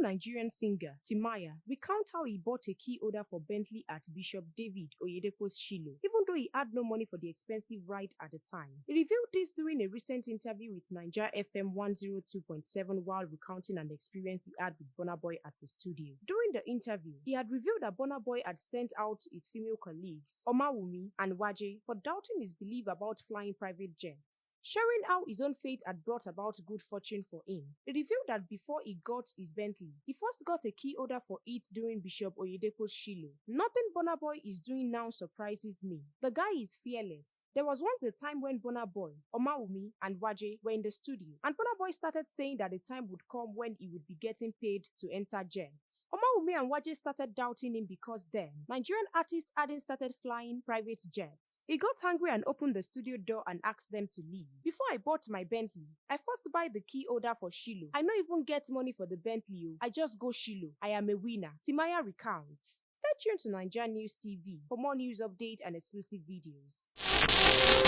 Nigerian singer Timaya recounts how he bought a key holder for Bentley at Bishop David Oyedepo's Shiloh, even though he had no money for the expensive ride at the time. He revealed this during a recent interview with Naija FM 102.7 while recounting an experience he had with Burna Boy at his studio. During the interview, he had revealed that Burna Boy had sent out his female colleagues, Omawumi and Waje, for doubting his belief about flying private jets. Sharing how his own fate had brought about good fortune for him, he revealed that before he got his Bentley, he first got a key holder for it during Bishop Oyedepo's Shiloh. Nothing Burna Boy is doing now surprises me. The guy is fearless. There was once a time when Burna Boy, Omawumi, and Waje were in the studio, and Burna Boy started saying that the time would come when he would be getting paid to enter jets. Omawumi and Waje started doubting him because then, Nigerian artists hadn't started flying private jets. He got angry and opened the studio door and asked them to leave. Before I bought my Bentley, I first buy the key holder for Shiloh. I don't even get money for the Bentley. I just go Shiloh. I am a winner. Timaya recounts. Stay tuned to NaijaNews TV for more news updates and exclusive videos.